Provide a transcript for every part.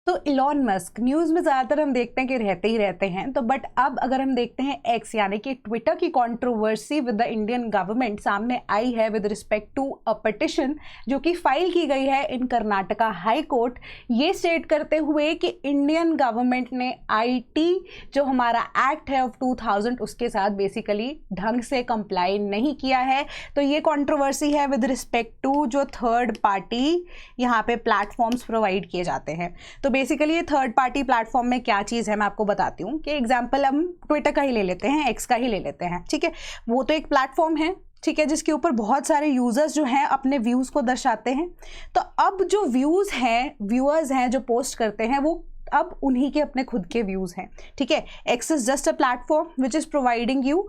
तो Elon Musk news में ज़्यादातर हम देखते हैं कि रहते ही रहते हैं, तो बट अब अगर हम देखते हैं एक्स यानी कि ट्विटर की controversy with the Indian government सामने आई है with respect to a petition जो कि फाइल की गई है इन कर्नाटका हाई कोर्ट, ये स्टेट करते हुए कि इंडियन गवर्नमेंट ने आईटी जो हमारा एक्ट है ऑफ 2000 उसके साथ बेसिकली ढंग से कंप्लाई नहीं किया है। तो ये कंट्रोवर्सी है विद रिस्पेक्ट टू जो थर्ड पार्टी यहाँ पे प्लेटफॉर्म्स प्रोवाइड किए जाते हैं। तो बेसिकली ये थर्ड पार्टी प्लेटफॉर्म में क्या चीज़ है मैं आपको बताती हूँ कि एग्जांपल हम ट्विटर का ही ले लेते हैं, एक्स का ही ले लेते हैं, ठीक है। वो तो एक प्लेटफॉर्म है, ठीक है, जिसके ऊपर बहुत सारे यूजर्स जो हैं अपने व्यूज़ को दर्शाते हैं। तो अब जो व्यूज़ हैं, व्यूअर्स हैं जो पोस्ट करते हैं, वो अब उन्हीं के अपने खुद के व्यूज़ हैं, ठीक है। X is just a platform which is providing you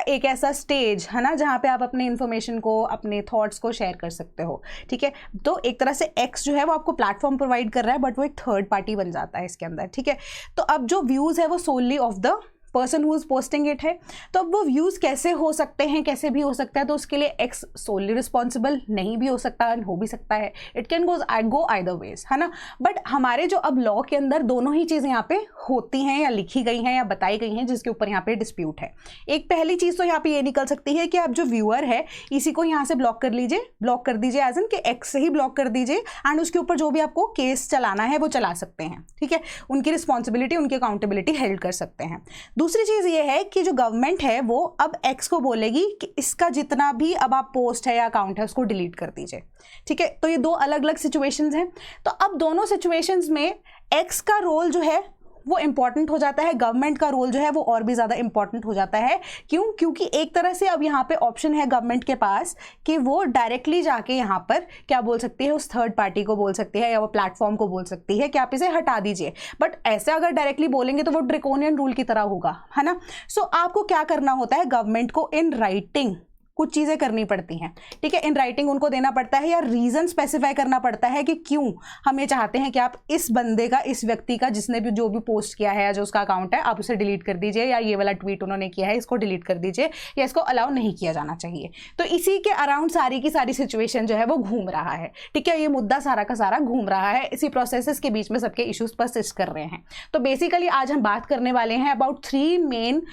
एक ऐसा स्टेज है ना जहाँ पे आप अपने इन्फॉर्मेशन को, अपने थॉट्स को शेयर कर सकते हो, ठीक है। तो एक तरह से एक्स जो है वो आपको प्लेटफॉर्म प्रोवाइड कर रहा है, बट वो एक थर्ड पार्टी बन जाता है इसके अंदर, ठीक है। तो अब जो व्यूज़ है वो solely of the person who is posting it है। तो अब वो व्यूज़ कैसे हो सकते हैं, कैसे भी हो सकता है, तो उसके लिए एक्स सोनली रिस्पॉन्सिबल नहीं भी हो सकता है, हो भी सकता है, it can go either ways, है ना। बट हमारे जो अब लॉ के अंदर दोनों ही चीज़ें यहाँ पे होती हैं या लिखी गई हैं या बताई गई हैं जिसके ऊपर यहाँ पे डिस्प्यूट है। एक पहली चीज़ तो यहाँ पे ये निकल सकती है कि आप जो व्यूअर है इसी को यहाँ से ब्लॉक कर लीजिए, ब्लॉक कर दीजिए एज इन कि एक्स से ही ब्लॉक कर दीजिए, एंड उसके ऊपर जो भी आपको केस चलाना है वो चला सकते हैं, ठीक है। उनकी रिस्पॉन्सिबिलिटी, उनकी अकाउंटेबिलिटी हेल्ड कर सकते हैं। दूसरी चीज़ ये है कि जो गवर्नमेंट है वो अब एक्स को बोलेगी कि इसका जितना भी अब आप पोस्ट है या अकाउंट है उसको डिलीट कर दीजिए, ठीक है। तो ये दो अलग अलग सिचुएशंस हैं। तो अब दोनों सिचुएशंस में एक्स का रोल जो है वो इंपॉर्टेंट हो जाता है, गवर्नमेंट का रोल जो है वो और भी ज़्यादा इंपॉर्टेंट हो जाता है। क्यों? क्योंकि एक तरह से अब यहाँ पे ऑप्शन है गवर्नमेंट के पास कि वो डायरेक्टली जाके यहाँ पर क्या बोल सकती है, उस थर्ड पार्टी को बोल सकती है या वो प्लेटफॉर्म को बोल सकती है कि आप इसे हटा दीजिए। बट ऐसे अगर डायरेक्टली बोलेंगे तो वो ड्रेकोनियन रूल की तरह होगा, है ना। सो आपको क्या करना होता है, गवर्नमेंट को इन राइटिंग कुछ चीज़ें करनी पड़ती हैं, ठीक है। इन राइटिंग उनको देना पड़ता है या रीज़न स्पेसिफाई करना पड़ता है कि क्यों हम ये चाहते हैं कि आप इस बंदे का, इस व्यक्ति का, जिसने भी जो भी पोस्ट किया है या जो उसका अकाउंट है, आप उसे डिलीट कर दीजिए, या ये वाला ट्वीट उन्होंने किया है इसको डिलीट कर दीजिए, या इसको अलाउ नहीं किया जाना चाहिए। तो इसी के अराउंड सारी की सारी सिचुएशन जो है वो घूम रहा है, ठीक है। ये मुद्दा सारा का सारा घूम रहा है, इसी प्रोसेस के बीच में सबके इश्यूज परसिस्ट कर रहे हैं। तो बेसिकली आज हम बात करने वाले हैं about 3 main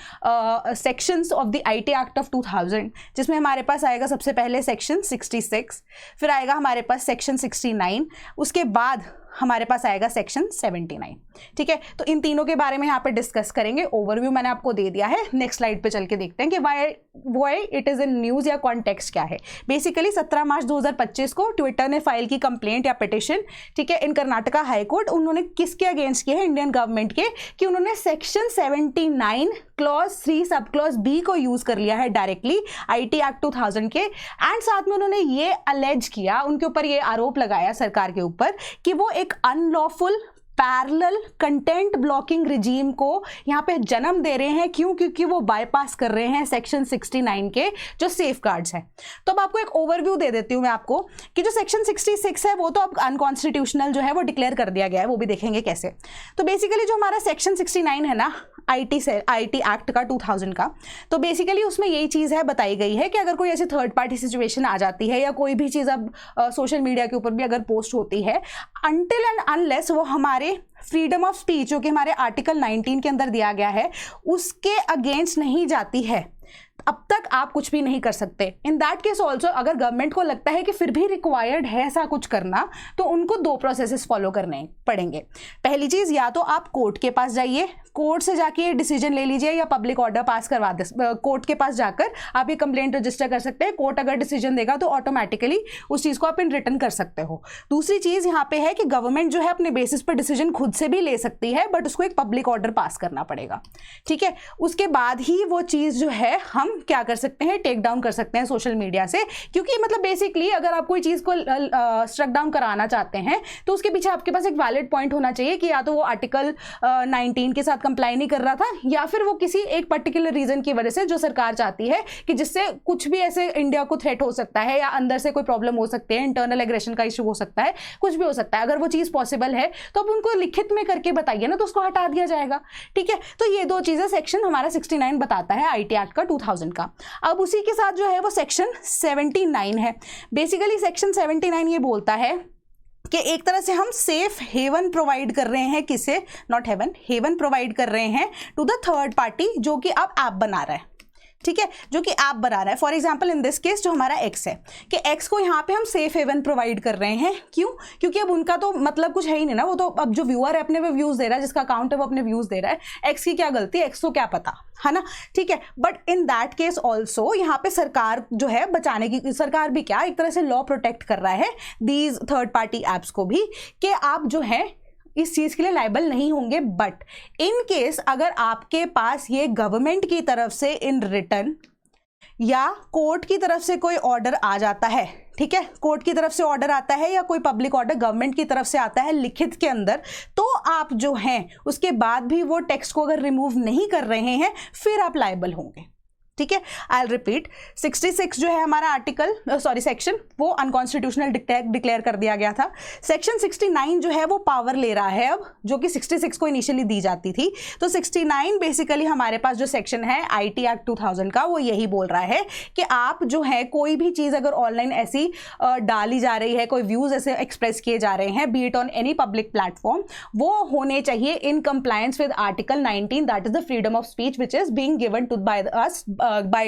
sections of the IT act of 2000, जिसमें हमारे पास आएगा सबसे पहले सेक्शन 66, फिर आएगा हमारे पास सेक्शन 69, उसके बाद हमारे पास आएगा सेक्शन 79, ठीक है। तो इन तीनों के बारे में यहाँ पे डिस्कस करेंगे। ओवरव्यू मैंने आपको दे दिया है, नेक्स्ट स्लाइड पे चल के देखते हैं कि why it is in news या कॉन्टेक्स्ट क्या है। बेसिकली 17 मार्च 2025 को ट्विटर ने फाइल की कंप्लेंट या पिटिशन, ठीक है, इन कर्नाटका हाई कोर्ट। उन्होंने किसके अगेंस्ट किया है, इंडियन गवर्नमेंट के, कि उन्होंने section 79 clause 3 sub clause B को यूज कर लिया है डायरेक्टली आईटी एक्ट 2000 के, एंड साथ में उन्होंने ये अलेज किया, उनके ऊपर ये आरोप लगाया सरकार के ऊपर कि वो एक unlawful parallel content blocking regime को यहाँ पे जन्म दे रहे हैं। क्यों? क्योंकि वो बाईपास कर रहे हैं सेक्शन 69 के जो सेफ गार्ड्स हैं। तो अब आपको एक ओवरव्यू दे देती हूँ मैं आपको कि जो सेक्शन 66 है वो तो अब अनकॉन्स्टिट्यूशनल जो है वो डिक्लेयर कर दिया गया है, वो भी देखेंगे कैसे। तो बेसिकली जो हमारा सेक्शन 69 है ना आईटी एक्ट का 2000 का, तो बेसिकली उसमें यही चीज़ है, बताई गई है कि अगर कोई ऐसी थर्ड पार्टी सिचुएशन आ जाती है या कोई भी चीज़ अब सोशल मीडिया के ऊपर भी अगर पोस्ट होती है, अनटिल एंड अनलेस वो हमारे फ्रीडम ऑफ स्पीच जो कि हमारे आर्टिकल 19 के अंदर दिया गया है उसके अगेंस्ट नहीं जाती है, अब तक आप कुछ भी नहीं कर सकते। इन दैट केस ऑल्सो अगर गवर्नमेंट को लगता है कि फिर भी रिक्वायर्ड है ऐसा कुछ करना, तो उनको 2 प्रोसेसेस फॉलो करने पड़ेंगे। पहली चीज़, या तो आप कोर्ट के पास जाइए, कोर्ट से जाके डिसीजन ले लीजिए या पब्लिक ऑर्डर पास करवा दे, कोर्ट के पास जाकर आप ये कंप्लेंट रजिस्टर कर सकते हैं। कोर्ट अगर डिसीजन देगा तो ऑटोमेटिकली उस चीज़ को आप इन रिटर्न कर सकते हो। दूसरी चीज़ यहाँ पे है कि गवर्नमेंट जो है अपने बेसिस पर डिसीजन खुद से भी ले सकती है, बट उसको एक पब्लिक ऑर्डर पास करना पड़ेगा, ठीक है। उसके बाद ही वो चीज़ जो है हम क्या कर सकते हैं, टेक डाउन कर सकते हैं सोशल मीडिया से। क्योंकि मतलब बेसिकली अगर आप कोई चीज़ को स्ट्रक डाउन कराना चाहते हैं तो उसके पीछे आपके पास एक वैलिड पॉइंट होना चाहिए कि या तो वो आर्टिकल 19 के साथ कंप्लाई नहीं कर रहा था, या फिर वो किसी एक पर्टिकुलर रीजन की वजह से जो सरकार चाहती है कि जिससे कुछ भी ऐसे इंडिया को थ्रेट हो सकता है या अंदर से कोई प्रॉब्लम हो सकती है, इंटरनल एग्रेशन का इशू हो सकता है, कुछ भी हो सकता है। अगर वो चीज़ पॉसिबल है तो अब उनको लिखित में करके बताइए ना, तो उसको हटा दिया जाएगा, ठीक है। तो ये 2 चीज़ें सेक्शन हमारा 69 बताता है आईटी एक्ट का 2000 का। अब उसी के साथ जो है वो सेक्शन 79 है। बेसिकली सेक्शन 79 ये बोलता है कि एक तरह से हम सेफ हेवन प्रोवाइड कर रहे हैं, किसे, नॉट हेवन, हेवन प्रोवाइड कर रहे हैं टू द थर्ड पार्टी जो कि अब ऐप बना रहा है, ठीक है, जो कि ऐप बना रहा है। For example in this case जो हमारा एक्स है, कि एक्स को यहाँ पे हम सेफ हेवन प्रोवाइड कर रहे हैं। क्यों? क्योंकि अब उनका तो मतलब कुछ है ही नहीं ना, वो तो अब जो व्यूअर है अपने वो व्यूज दे रहा है, जिसका अकाउंट है वो अपने व्यूज दे रहा है। एक्स की क्या गलती है, एक्स को क्या पता, है ना, ठीक है। But in that case also यहाँ पे सरकार जो है बचाने की, सरकार भी क्या एक तरह से लॉ प्रोटेक्ट कर रहा है दीज थर्ड पार्टी एप्स को भी, कि आप जो है इस चीज़ के लिए लाइबल नहीं होंगे। बट इन केस अगर आपके पास ये गवर्नमेंट की तरफ से इन रिटर्न या कोर्ट की तरफ से कोई ऑर्डर आ जाता है, ठीक है, कोर्ट की तरफ से ऑर्डर आता है या कोई पब्लिक ऑर्डर गवर्नमेंट की तरफ से आता है लिखित के अंदर, तो आप जो हैं उसके बाद भी वो टेक्स्ट को अगर रिमूव नहीं कर रहे हैं फिर आप लाइबल होंगे, ठीक है। आई रिपीट, 66 जो है हमारा आर्टिकल, सॉरी सेक्शन, वो अनकॉन्स्टिट्यूशनल डिक्लेयर कर दिया गया था। सेक्शन 69 जो है वो पावर ले रहा है अब, जो कि 66 को इनिशियली दी जाती थी। तो 69 बेसिकली हमारे पास जो सेक्शन है आईटी एक्ट 2000 का, वो यही बोल रहा है कि आप जो है कोई भी चीज़ अगर ऑनलाइन ऐसी डाली जा रही है, कोई व्यूज़ ऐसे एक्सप्रेस किए जा रहे हैं, be it on any public platform, वो होने चाहिए in compliance with article 19, that is the freedom of speech which is being given to by us by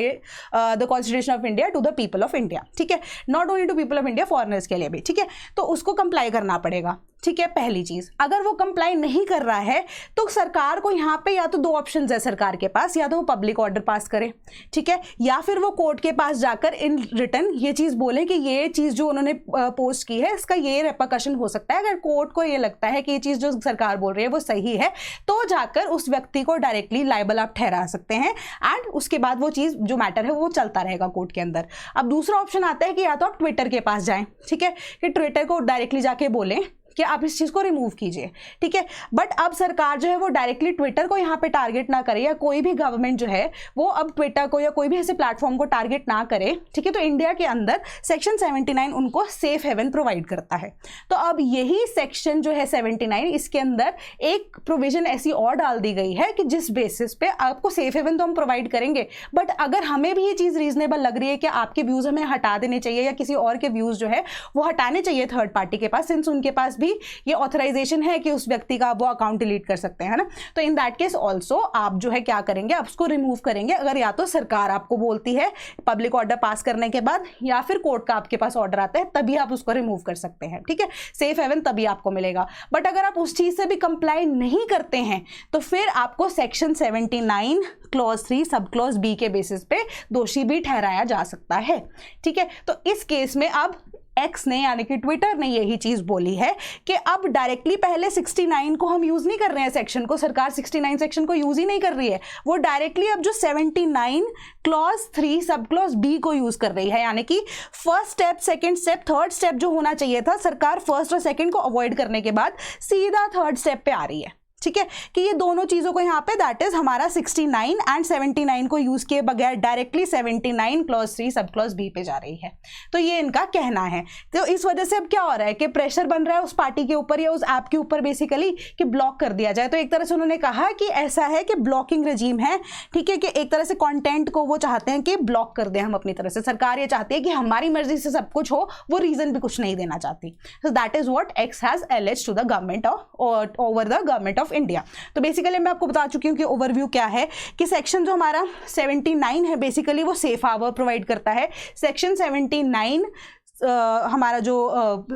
the Constitution of India to the people of India, ठीक है, not only to people of India, foreigners के लिए भी, ठीक है। तो उसको comply करना पड़ेगा, ठीक है, पहली चीज। अगर वो कंप्लाई नहीं कर रहा है तो सरकार को यहाँ पे या तो दो ऑप्शंस है सरकार के पास, या तो वो पब्लिक ऑर्डर पास करे, ठीक है, या फिर वो कोर्ट के पास जाकर इन रिटर्न ये चीज बोले कि ये चीज जो उन्होंने पोस्ट की है इसका ये रेपरकशन हो सकता है। अगर कोर्ट को ये लगता है कि ये चीज जो सरकार बोल रही है वो सही है, तो जाकर उस व्यक्ति को डायरेक्टली लायबल आप ठहरा सकते हैं, एंड उसके बाद वो चीज जो मैटर है वो चलता रहेगा कोर्ट के अंदर। अब दूसरा ऑप्शन आता है कि या तो आप ट्विटर के पास जाएं, ठीक है, कि ट्विटर को डायरेक्टली जाके बोलें कि आप इस चीज़ को रिमूव कीजिए, ठीक है। बट अब सरकार जो है वो डायरेक्टली ट्विटर को यहाँ पे टारगेट ना करे, या कोई भी गवर्नमेंट जो है वो अब ट्विटर को या कोई भी ऐसे प्लेटफॉर्म को टारगेट ना करे, ठीक है। तो इंडिया के अंदर सेक्शन 79 उनको सेफ हेवन प्रोवाइड करता है। तो अब यही सेक्शन जो है 79, इसके अंदर एक प्रोविजन ऐसी और डाल दी गई है कि जिस बेसिस पे आपको सेफ हेवन तो हम प्रोवाइड करेंगे, बट अगर हमें भी ये चीज़ रीजनेबल लग रही है कि आपके व्यूज़ हमें हटा देने चाहिए या किसी और के व्यूज़ जो है वो हटाने चाहिए थर्ड पार्टी के पास, सिंस उनके पास ये ऑथराइजेशन है कि उस व्यक्ति का वो अकाउंट डिलीट कर सकते हैं ना, तो इन दैट केस ऑल्सो आप जो है क्या करेंगे, आप उसको रिमूव करेंगे। अगर या तो सरकार आपको बोलती है पब्लिक ऑर्डर पास करने के बाद, या फिर कोर्ट का आपके पास ऑर्डर आता है, तभी आप उसको रिमूव कर सकते हैं, ठीक है, सेफ हेवन तभी आपको मिलेगा। बट अगर आप उस चीज से भी कंप्लाई नहीं करते हैं तो फिर आपको section 79 clause 3 sub clause B के बेसिस पे दोषी भी ठहराया जा सकता है, ठीक है। तो इस केस में अब एक्स ने यानी कि ट्विटर ने यही चीज बोली है कि अब डायरेक्टली पहले 69 को हम यूज नहीं कर रहे हैं सेक्शन को, सरकार 69 सेक्शन को यूज ही नहीं कर रही है, वो डायरेक्टली अब जो 79 क्लॉज 3 सब क्लॉज बी को यूज कर रही है। यानी कि first step, second step, third step जो होना चाहिए था, सरकार फर्स्ट और सेकंड को अवॉइड करने के बाद सीधा थर्ड स्टेप पे आ रही है, ठीक है, कि ये दोनों चीजों को यहाँ पे दैट इज हमारा 69 एंड 79 को यूज किए बगैर directly 79 clause 3 sub clause B पे जा रही है। तो ये इनका कहना है। तो इस वजह से अब क्या हो रहा है कि प्रेशर बन रहा है उस पार्टी के ऊपर या उस ऐप के ऊपर बेसिकली कि ब्लॉक कर दिया जाए। तो एक तरह से उन्होंने कहा कि ऐसा है कि ब्लॉकिंग रजीम है, ठीक है, कि एक तरह से कंटेंट को वो चाहते हैं कि ब्लॉक कर दें हम अपनी तरफ से। सरकार ये चाहती है कि हमारी मर्जी से सब कुछ हो, वो रीजन भी कुछ नहीं देना चाहती। So that is what X has alleged to the government of over the government of India. तो बेसिकली मैं आपको बता चुकी हूँ कि ओवरव्यू क्या है, कि सेक्शन जो हमारा 79 है बेसिकली वो सेफ हार्बर प्रोवाइड करता है। सेक्शन 79 हमारा जो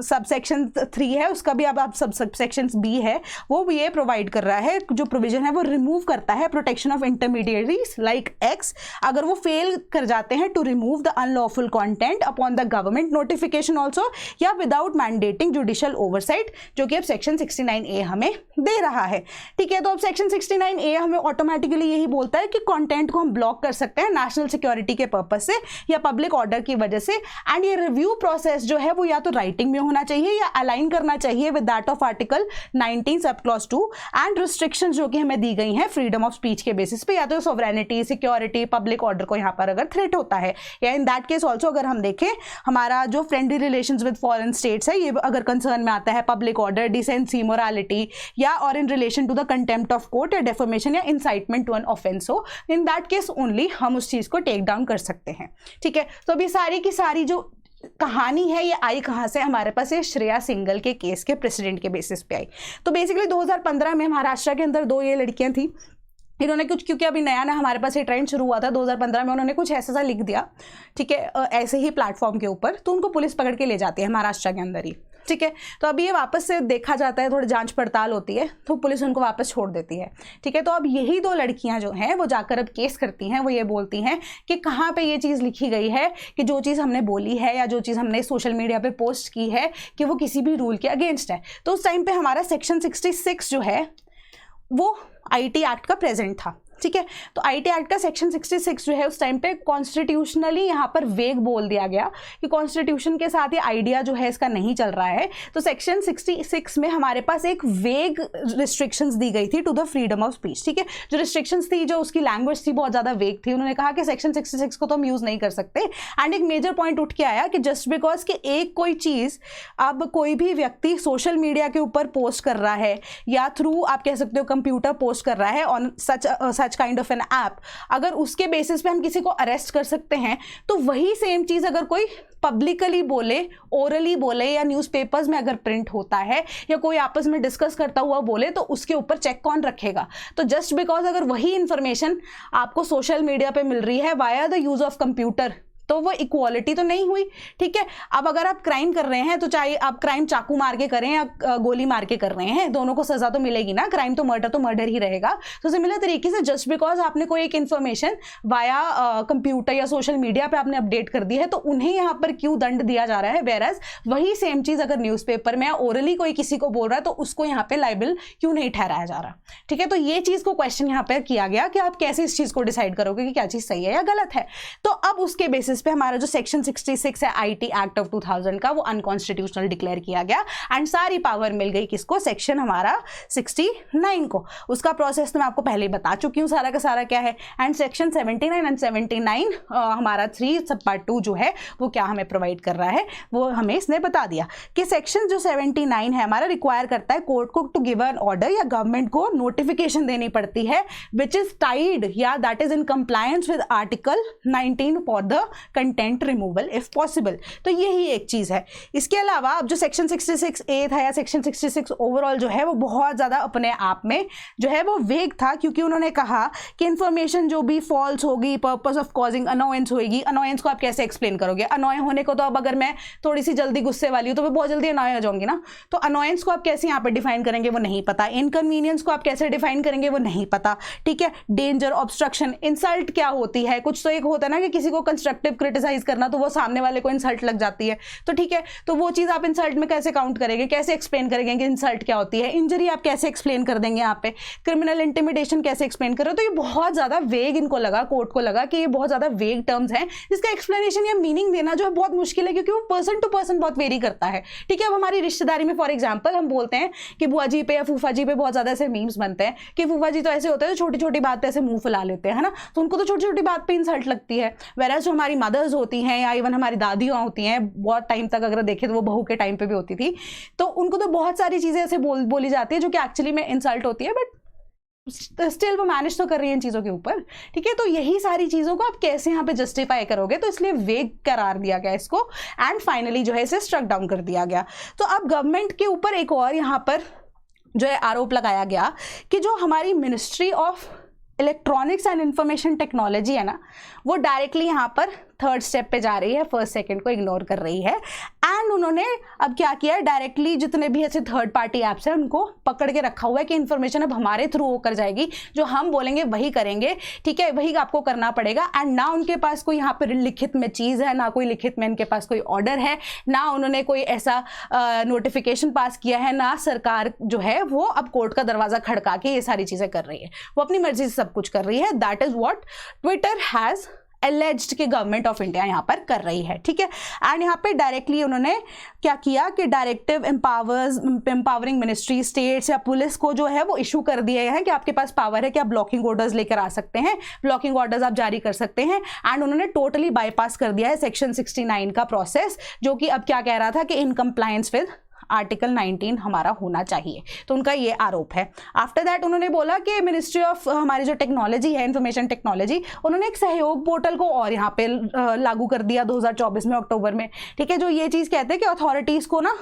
सब सेक्शन 3 है उसका भी अब सब सेक्शन बी है वो भी ये प्रोवाइड कर रहा है, जो प्रोविजन है वो रिमूव करता है protection of intermediaries like X, अगर वो फेल कर जाते हैं to remove the unlawful content upon the government notification also, या विदाउट मैंडेटिंग जुडिशियल ओवरसाइट, जो कि अब सेक्शन 69A हमें दे रहा है, ठीक है। तो अब सेक्शन 69A हमें ऑटोमेटिकली यही बोलता है कि कंटेंट को हम ब्लॉक कर सकते हैं नेशनल सिक्योरिटी के पर्पज से या पब्लिक ऑर्डर की वजह से, एंड ये रिव्यू प्रोसेस जो है वो या तो राइटिंग में होना चाहिए या अलाइन करना चाहिए with that of article 19 sub clause 2, and restrictions जो कि हमें दी गई हैं फ्रीडम ऑफ स्पीच के बेसिस पे, या तो सॉवरेनिटी, सिक्योरिटी, पब्लिक ऑर्डर को यहाँ पर अगर थ्रेट होता है, या इन दैट केस ऑल्सो अगर हम देखें हमारा जो friendly relations with foreign states है, ये अगर कंसर्न में आता है पब्लिक ऑर्डर, डिसेंसी, मोरालिटी, या और in relation to the contempt of court या डेफर्मेशन या इंसाइटमेंट टू एन ऑफेंस हो, इन दैट केस ओनली हम उस चीज को टेक डाउन कर सकते हैं, ठीक है। तो अभी सारी की सारी जो कहानी है ये आई कहाँ से, हमारे पास ये श्रेया सिंगल के केस के प्रेसिडेंट के बेसिस पे आई। तो बेसिकली 2015 में महाराष्ट्र के अंदर 2 ये लड़कियां थी, इन्होंने कुछ, क्योंकि अभी नया ना हमारे पास ये ट्रेंड शुरू हुआ था 2015 में, उन्होंने कुछ ऐसा लिख दिया, ठीक है, ऐसे ही प्लेटफॉर्म के ऊपर, तो उनको पुलिस पकड़ के ले जाती है महाराष्ट्र के अंदर ही, ठीक है। तो अभी ये वापस से देखा जाता है, थोड़ी जांच पड़ताल होती है, तो पुलिस उनको वापस छोड़ देती है, ठीक है। तो अब यही 2 लड़कियां जो हैं वो जाकर अब केस करती हैं, वो ये बोलती हैं कि कहाँ पे ये चीज़ लिखी गई है कि जो चीज़ हमने बोली है या जो चीज़ हमने सोशल मीडिया पे पोस्ट की है कि वो किसी भी रूल के अगेंस्ट है। तो उस टाइम पे हमारा सेक्शन 66 जो है वो आईटी एक्ट का प्रेजेंट था, ठीक है। तो आईटी एक्ट का सेक्शन 66 जो है उस टाइम पे कॉन्स्टिट्यूशनली यहाँ पर वेग बोल दिया गया कि कॉन्स्टिट्यूशन के साथ ये आइडिया जो है इसका नहीं चल रहा है। तो सेक्शन 66 में हमारे पास एक वेग रिस्ट्रिक्शंस दी गई थी to the freedom of speech, ठीक है। जो रिस्ट्रिक्शंस थी, जो उसकी लैंग्वेज थी, बहुत ज़्यादा वेग थी। उन्होंने कहा कि सेक्शन 66 को तो हम यूज़ नहीं कर सकते। एंड एक मेजर पॉइंट उठ के आया कि जस्ट बिकॉज कि एक कोई चीज़ अब कोई भी व्यक्ति सोशल मीडिया के ऊपर पोस्ट कर रहा है या थ्रू आप कह सकते हो कंप्यूटर पोस्ट कर रहा है on such kind of an app, अगर उसके बेसिस पे हम किसी को अरेस्ट कर सकते हैं, तो वही सेम चीज़ अगर कोई पब्लिकली बोले, ओरली बोले या न्यूज़पेपर्स में अगर प्रिंट होता है या कोई आपस में डिस्कस करता हुआ बोले, तो उसके ऊपर चेक कौन रखेगा। तो जस्ट बिकॉज अगर वही इंफॉर्मेशन आपको सोशल मीडिया पे मिल रही है via the use of computer, तो वो इक्वालिटी तो नहीं हुई, ठीक है। अब अगर आप क्राइम कर रहे हैं तो चाहे आप क्राइम चाकू मार के करें या गोली मार के कर रहे हैं, दोनों को सजा तो मिलेगी ना। क्राइम तो मर्डर ही रहेगा। तो सिमिलर तरीके से जस्ट बिकॉज आपने कोई एक इन्फॉर्मेशन वाया कंप्यूटर या सोशल मीडिया पे आपने अपडेट कर दी है, तो उन्हें यहाँ पर क्यों दंड दिया जा रहा है, वेरएज वही सेम चीज़ अगर न्यूज़पेपर में ओरली कोई किसी को बोल रहा है तो उसको यहाँ पे लाइबल क्यों नहीं ठहराया जा रहा, ठीक है। तो ये चीज़ को क्वेश्चन यहाँ पर किया गया कि आप कैसे इस चीज़ को डिसाइड करोगे कि क्या चीज़ सही है या गलत है। तो अब उसके बेसिस पे हमारा जो सेक्शन 66 है आईटी एक्ट ऑफ 2000 का, वो अनकॉन्स्टिट्यूशनल डिक्लेयर किया गया एंड सारी पावर मिल गई किसको, सेक्शन हमारा 69 को। उसका प्रोसेस तो मैं आपको पहले ही बता चुकी हूँ सारा का सारा क्या है। एंड सेक्शन 79 एंड 79 हमारा 3 सब पार्ट 2 जो है वो क्या हमें प्रोवाइड कर रहा है, वो हमें इसने बता दिया कि सेक्शन जो 79 है हमारा रिक्वायर करता है कोर्ट को टू गिव एन ऑर्डर या गवर्नमेंट को नोटिफिकेशन देनी पड़ती है विच इज टाइड या that is in compliance with article 19 for the content removal if possible. तो यही एक चीज है। इसके अलावा अब जो सेक्शन 66A था या सेक्शन 66 ओवरऑल जो है वो बहुत ज्यादा अपने आप में जो है वो वेग था, क्योंकि उन्होंने कहा कि इंफॉर्मेशन जो भी फॉल्स होगी, पर्पस ऑफ कॉजिंग अनोयंस होगी। अनोयंस को आप कैसे एक्सप्लेन करोगे? अनोय होने को तो अब अगर मैं थोड़ी सी जल्दी गुस्से वाली हूँ तो मैं बहुत जल्दी अनोय हो जाऊंगी ना। तो अनोयंस को आप कैसे यहाँ पर डिफाइन करेंगे वो नहीं पता। इनकन्वीनियंस को आप कैसे डिफाइन करेंगे वो नहीं पता, ठीक है। डेंजर, ऑब्स्ट्रक्शन, इंसल्ट क्या होती है? कुछ तो एक होता है ना कि किसी को कंस्ट्रक्टिव क्रिटिसाइज करना, तो वो सामने वाले को इंसल्ट लग जाती है, तो ठीक है। तो वो चीज़ आप इंसल्ट में कैसे काउंट करेंगे, कैसे एक्सप्लेन करेंगे कि इंसल्ट क्या होती है? इंजरी आप कैसे एक्सप्लेन कर देंगे यहाँ पे? क्रिमिनल इंटिमिडेशन कैसे एक्सप्लेन करो? तो ये बहुत ज़्यादा वेग इनको लगा, कोर्ट को लगा कि ये बहुत ज़्यादा वेग टर्म्स हैं जिसका एक्सप्लेनेशन या मीनिंग देना जो है बहुत मुश्किल है, क्योंकि वो पर्सन टू पर्सन बहुत वेरी करता है, ठीक है। अब हमारी रिश्तेदारी में फॉर एग्जाम्पल हम बोलते हैं कि बुआ जी पे या फूफा जी पे बहुत ज़्यादा ऐसे मीम्स बनते हैं कि फूफा जी तो ऐसे होते हैं जो छोटी छोटी बात पे ऐसे मुंह फुला लेते हैं, है ना। तो उनको तो छोटी छोटी बात पे इंसल्ट लगती है। वेराज जो हमारी मदर्स होती हैं या इवन हमारी दादियाँ होती हैं, बहुत टाइम तक अगर देखें तो वो बहू के टाइम पे भी होती थी, तो उनको तो बहुत सारी चीज़ें ऐसे बोली जाती है जो कि एक्चुअली में इंसल्ट होती है, बट स्टिल वो मैनेज तो कर रही है इन चीज़ों के ऊपर, ठीक है। तो यही सारी चीज़ों को आप कैसे यहाँ पे जस्टिफाई करोगे, तो इसलिए वेग करार दिया गया इसको एंड फाइनली जो है इसे स्ट्रक डाउन कर दिया गया। तो अब गवर्नमेंट के ऊपर एक और यहाँ पर जो है आरोप लगाया गया कि जो हमारी ministry of electronics and information technology है ना, वो डायरेक्टली यहाँ पर थर्ड स्टेप पे जा रही है, फर्स्ट सेकंड को इग्नोर कर रही है। एंड उन्होंने अब क्या किया, डायरेक्टली जितने भी ऐसे थर्ड पार्टी ऐप्स हैं उनको पकड़ के रखा हुआ है कि इन्फॉर्मेशन अब हमारे थ्रू होकर जाएगी, जो हम बोलेंगे वही करेंगे, ठीक है, वही आपको करना पड़ेगा। एंड ना उनके पास कोई यहाँ पर लिखित में चीज़ है, ना कोई लिखित में इनके पास कोई ऑर्डर है, ना उन्होंने कोई ऐसा नोटिफिकेशन पास किया है, ना सरकार जो है वो अब कोर्ट का दरवाज़ा खड़का के ये सारी चीज़ें कर रही है, वो अपनी मर्जी से सब कुछ कर रही है। That is what Twitter has एलिज्ड कि गवर्नमेंट ऑफ इंडिया यहाँ पर कर रही है, ठीक है। एंड यहाँ पे डायरेक्टली उन्होंने क्या किया कि डायरेक्टिव एम्पावरिंग मिनिस्ट्री, स्टेट्स या पुलिस को जो है वो इशू कर दिए हैं कि आपके पास पावर है कि आप ब्लॉकिंग ऑर्डर्स लेकर आ सकते हैं, ब्लॉकिंग ऑर्डर्स आप जारी कर सकते हैं। एंड उन्होंने टोटली बाईपास कर दिया है सेक्शन 69 का प्रोसेस, जो कि अब क्या कह रहा था कि इन कंप्लायंस विद आर्टिकल 19 हमारा होना चाहिए। तो उनका ये आरोप है। आफ्टर दैट उन्होंने बोला कि मिनिस्ट्री ऑफ हमारी जो टेक्नोलॉजी है, इंफॉर्मेशन टेक्नोलॉजी, उन्होंने एक सहयोग पोर्टल को और यहाँ पे लागू कर दिया 2024 में अक्टूबर में, ठीक है, जो ये चीज़ कहते हैं कि अथॉरिटीज़ को ना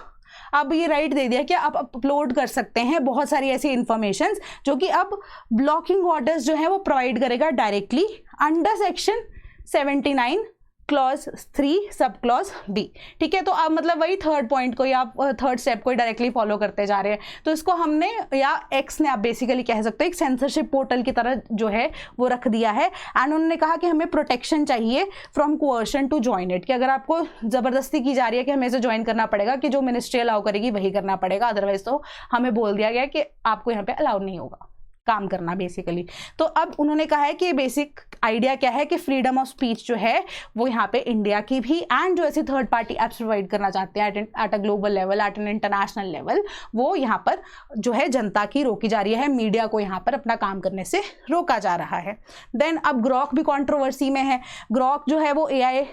अब ये राइट दे दिया कि आप अपलोड कर सकते हैं बहुत सारी ऐसी इंफॉर्मेशन जो कि अब ब्लॉकिंग ऑर्डर्स जो है वो प्रोवाइड करेगा directly under section 79 clause 3 sub clause B, ठीक है। तो आप मतलब वही थर्ड पॉइंट को या थर्ड स्टेप को डायरेक्टली फॉलो करते जा रहे हैं। तो इसको हमने या एक्स ने आप बेसिकली कह सकते हैं एक सेंसरशिप पोर्टल की तरह जो है वो रख दिया है। एंड उन्होंने कहा कि हमें प्रोटेक्शन चाहिए from coercion to join it, कि अगर आपको ज़बरदस्ती की जा रही है कि हमें इसे ज्वाइन करना पड़ेगा, कि जो मिनिस्ट्री अलाउ करेगी वही करना पड़ेगा, अदरवाइज तो हमें बोल दिया गया कि आपको यहाँ पे अलाउ नहीं होगा काम करना बेसिकली। तो अब उन्होंने कहा है कि बेसिक आइडिया क्या है कि फ्रीडम ऑफ स्पीच जो है वो यहाँ पे इंडिया की भी एंड जो ऐसी थर्ड पार्टी एप्स प्रोवाइड करना चाहते हैं at a global level, at an international level, वो यहाँ पर जो है जनता की रोकी जा रही है, मीडिया को यहाँ पर अपना काम करने से रोका जा रहा है। देन अब ग्रॉक भी कंट्रोवर्सी में है। ग्रॉक जो है वो AI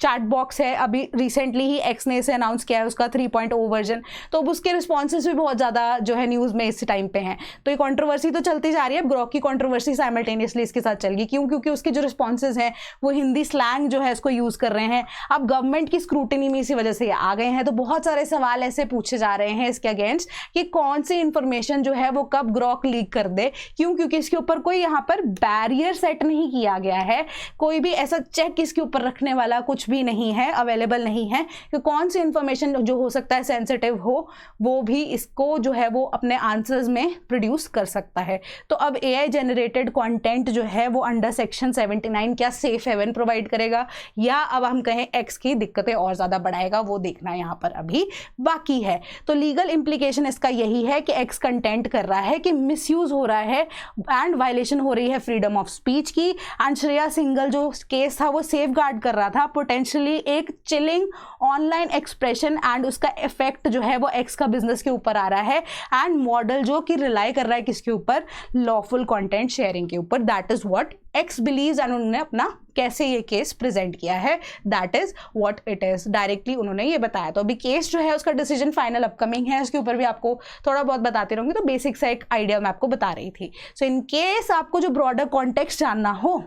चैट बॉक्स है, अभी रिसेंटली ही एक्स ने इसे अनाउंस किया है उसका 3.0 वर्जन, तो अब उसके रिस्पॉन्सेज भी बहुत ज़्यादा जो है न्यूज़ में इस टाइम पे हैं। तो ये कंट्रोवर्सी तो चलती जा रही है। अब ग्रॉक की कंट्रोवर्सी साइमल्टेनियसली इसके साथ चल गई, क्यों? क्योंकि उसके जो रिस्पॉन्सेज हैं वो हिंदी स्लैंग जो है उसको यूज़ कर रहे हैं। अब गवर्नमेंट की स्क्रूटिनी में इसी वजह से ये आ गए हैं। तो बहुत सारे सवाल ऐसे पूछे जा रहे हैं इसके अगेंस्ट कि कौन सी इन्फॉर्मेशन जो है वो कब ग्रॉक लीक कर दे, क्यों? क्योंकि इसके ऊपर कोई यहाँ पर बैरियर सेट नहीं किया गया है, कोई भी ऐसा चेक इसके ऊपर रखने वाला कुछ भी नहीं है, अवेलेबल नहीं है कि कौन सी इंफॉर्मेशन जो हो सकता है सेंसिटिव हो वो भी इसको जो है वो अपने आंसर्स में प्रोड्यूस कर सकता है। तो अब AI जनरेटेड कंटेंट जो है वो अंडर सेक्शन 79 क्या सेफ हेवन प्रोवाइड करेगा या अब हम कहें एक्स की दिक्कतें और ज़्यादा बढ़ाएगा, वो देखना यहाँ पर अभी बाकी है। तो लीगल इम्प्लीकेशन इसका यही है कि एक्स कंटेंट कर रहा है कि मिसयूज हो रहा है एंड वायलेशन हो रही है फ्रीडम ऑफ स्पीच की। एंड श्रेया सिंगल जो केस था वो सेफ गार्ड कर रहा था पोटेंशियली एक चिलिंग ऑनलाइन एक्सप्रेशन एंड उसका इफेक्ट जो है वो एक्स का बिजनेस के ऊपर आ रहा है एंड मॉडल जो कि रिलाई कर रहा है किसके ऊपर, लॉफुल कंटेंट शेयरिंग के ऊपर। That is what X believes and उन्होंने अपना कैसे ये केस प्रेजेंट किया है, that is what it is, directly उन्होंने ये बताया। तो अभी केस जो है उसका डिसीजन फाइनल अपकमिंग है, उसके ऊपर भी आपको थोड़ा बहुत बताते रहूंगी। तो बेसिक सा एक आइडिया मैं आपको बता रही थी। सो इन केस आपको जो ब्रॉडर कॉन्टेक्स्ट जानना हो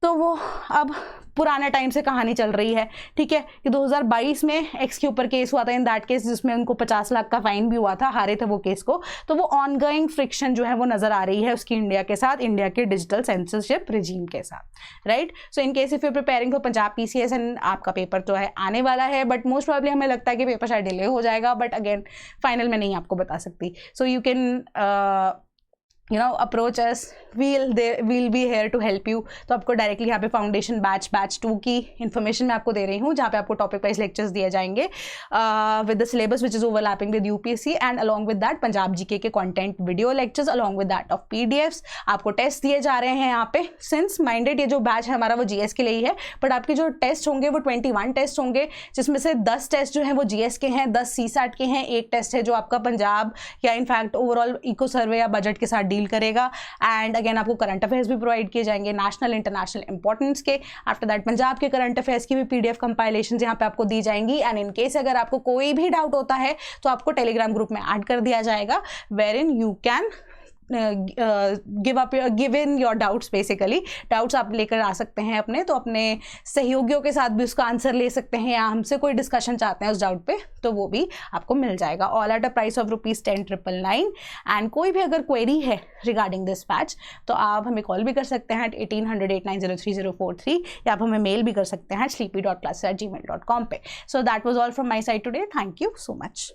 तो वो अब पुराने टाइम से कहानी चल रही है, ठीक है, कि 2022 में एक्स के ऊपर केस हुआ था इन दैट केस, जिसमें उनको 50 लाख का फाइन भी हुआ था, हारे थे वो केस को। तो वो ऑनगोइंग फ्रिक्शन जो है वो नजर आ रही है उसकी इंडिया के साथ, इंडिया के डिजिटल सेंसरशिप रिजीम के साथ, right. So in case if you preparing for Punjab PCS and आपका पेपर तो है आने वाला है, बट मोस्ट प्रोबेबली हमें लगता है कि पेपर शायद डिले हो जाएगा, बट अगेन फाइनल में नहीं आपको बता सकती। So you can approach us, we'll be here to help you। तो आपको डायरेक्टली यहाँ पे फाउंडेशन बैच 2 की इन्फॉर्मेशन मैं आपको दे रही हूँ, जहाँ पे आपको टॉपिक वाइज लेक्चर्स दिए जाएंगे with the syllabus which is overlapping with UPSC and along with that Punjab GK के content video lectures along with that of PDFs। आपको टेस्ट दिए जा रहे हैं यहाँ पे सिंस माइंडेड, ये जो बैच है हमारा वो GS के लिए ही है, बट आपके जो टेस्ट होंगे वो 21 टेस्ट होंगे, जिसमें से 10 टेस्ट जो हैं वो GS के हैं, 10 CSAT के हैं, एक टेस्ट है जो आपका पंजाब या इनफैक्ट ओवरऑल इको सर्वे या बजट के साथ डील करेगा। एंड अगेन आपको करंट अफेयर्स भी प्रोवाइड किए जाएंगे नेशनल इंटरनेशनल इंपॉर्टेंस के। आफ्टर दैट पंजाब के करंट अफेयर्स की भी PDF कंपाइलेशन यहाँ पे आपको दी जाएंगी। एंड इन केस अगर आपको कोई भी डाउट होता है तो आपको टेलीग्राम ग्रुप में ऐड कर दिया जाएगा, wherein you can give in your doubts. Basically doubts आप लेकर आ सकते हैं अपने, तो अपने सहयोगियों के साथ भी उसका आंसर ले सकते हैं, या हमसे कोई डिस्कशन चाहते हैं उस डाउट पे तो वो भी आपको मिल जाएगा, all at a price of ₹10,999। And कोई भी अगर क्वेरी है रिगार्डिंग दिस बैच तो आप हमें कॉल भी कर सकते हैं 1800-890-3043, या आप हमें मेल भी कर सकते हैं sleepy.classes@gmail.com पे। So that was all from my side today, thank you so much.